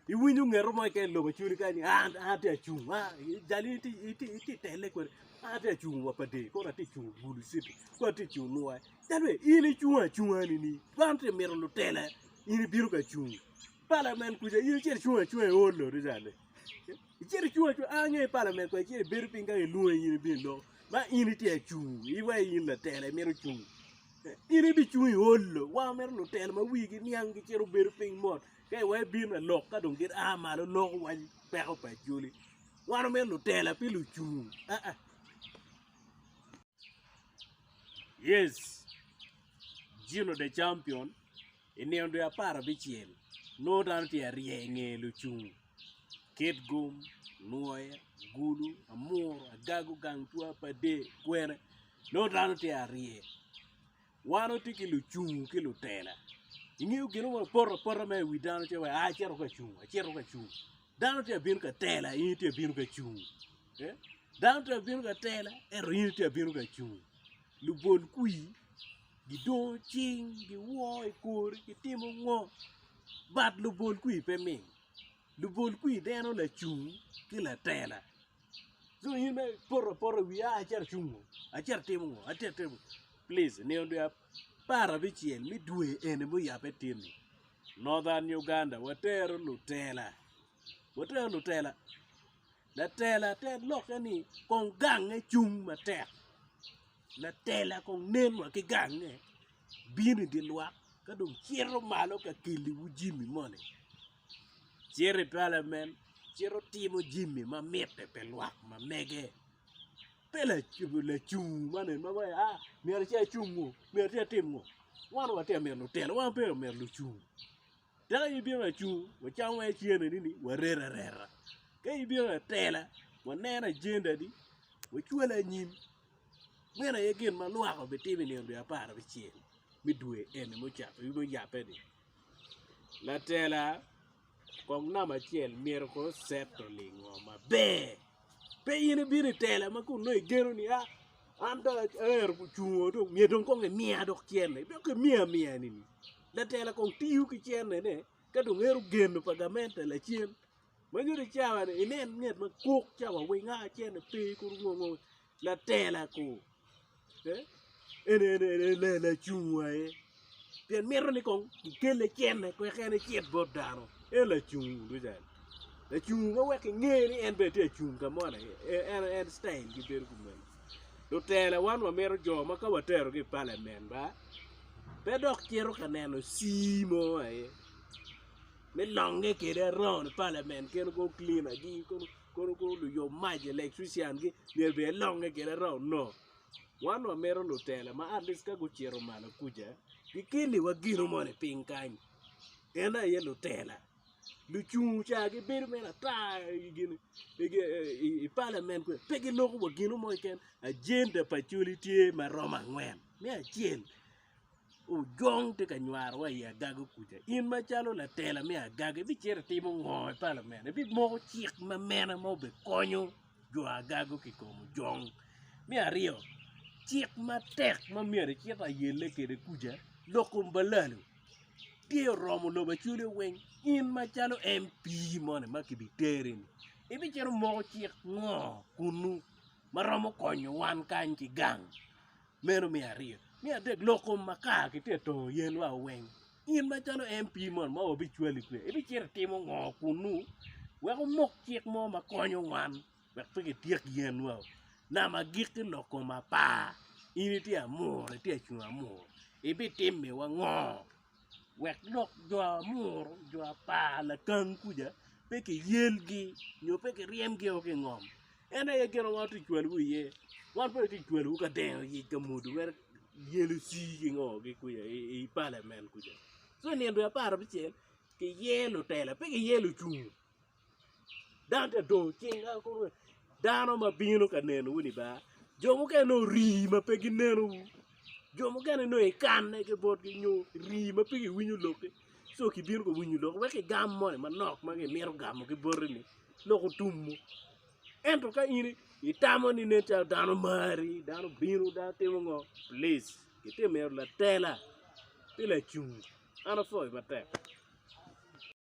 iwinjo ng'ero ma ke lo churi ka ni ate achung jali iti tele ko ate achung wa pade ko ate chung bulu sipi ko ate chung nuwa dalwe ini chunga ni pante mero lo tele ini biru ka chung parliament kuja ini cher chunga olo rizale cher chunga anye parliament ko cher biru pinga lu ini bindo ma ini ti achung iwa ini la tele mero chung ini bi chung olo wa mero lo tele ma wigi niang ki cher biru ping mot cái quay pin là lọc các đồng kết mà nó lọc quanh bèo phải chuli qua nó mới lụt tè là pi lụt chù yes Gino the champion ini ndo ya para bichien no dan ti rienge lu chù ket gum noya gulu amor agagu gang tua pade kwere no dan ti rie wano ti ki lu chù ki lu tela ingiu gino mo porra me wi dano che wa chero ka chung dano te bin ka tela yin te bin ka chung dano te bin ka tela yin te bin ka chung lu bol kui gi do ching gi wo kur gi timo ngo bat lu bol kui pe min lu bol kui dano la chung ki la tela so yin me porra wi chero chung chero timo ngo temo please ne ndo para bichien mi due ene mo yape tini Northern Uganda watero lutela la tela te lokani kon gange chung matek la tela kon nen wa ki gange bini di lwa ka dum chiero malo ka kili wu Jimmy mone chiere parliament chiero timo Jimmy ma mete pe lwa ma mege pela la chung mane ma ba mi cha chungu mi cha timo wan wa te mer no tela wan pe mer lu chung tela ibi na chung wa cha wa chiene ni wa rera ke ibi na tela wa nena jenda di wa chuala nyim mena yegen ma lwa ko betimi ni ndo ya para be chien mi due ene mo cha bi bo ya pe di la tela kong na ma chiel mier ko seto lingo ma be pe yene bi ni tela ma ku no gero ni anda ku chung to mi don ko mia dok chiene be ko mia ni la tela kong tiu ki chiene ne ka do ngero geno pagamente la chien ma nyuri chawa ne inen net ma kok chawa we nga chiene pe ku ngo la tela ku ene la chung ai bien mero ni kong kele chiene ko khane chiet bodano la chung du jan la chung ma wek ngeri en be te chung ka mo en style ki ber ku men do tela wan wa mero jo ma ka watero ki parliament ba pe dok chiero ka neno simo ai me longe ke de ron parliament ke ko clean agi ko lu yo maje electrician gi ne be longe ke de ron no wan wa mero lo tela ma at least ka go chiero mana kuja kikili wa gino mone pinkan ena ye lo tela lu chung cha gi ber mena ta gini i parliament ko pegi lo ko gino mo ken agenda patulity ma roma ngwen me achien o jong te kanywar wa ya gago kuja in ma chalo la tela me agago bi chere timo ngo parliament bi mo chik ma mena mo be konyo jo agago ki komo jong me ario chik ma tek ma mere chik ayele ke de kuja lokum balalo tie romo lo ba chule wen in ma chalo MP mone ma ki biterin e bi chere mo chik ngo kunu ma romo konyo wan kan ki gang mero me ario mi adek loko maka ki te to yen wa wen in ma chalo MP mon ma obi chwali kwe e bi chere timo ngo kunu wa ko mok chik mo ma konyo wan wa pe ki tiek yen wa na ma gik loko ma pa ini ti amor ti chu amor e bi timme wa ngo wa lok jo amor jo pa la kan kuja pe ki yelgi nyo pe ki riem gi o ki ngom ena ye gero wa ti chwali wu ye wan pe ti chwali wu ka den yi ka mudu wer yelu si ngo ki kuya i parliament kuja so ni ndo ya para bichel ki yelu tela pe ki yelu chung dante do chinga ko dano ma bino ka neno woni ba jomo ke no ri ma pe ki neno jomo ke no e kan ne ke bot ki nyu ri ma pe ki winyu loke so ki bino ko winyu loke we ki gam mo ma nok ma ke mero gam ki borni loko tummo ento ka ini itamo ni neta dano mari dano binu da temo ngo please kite mer la tela pila chung ana foi mate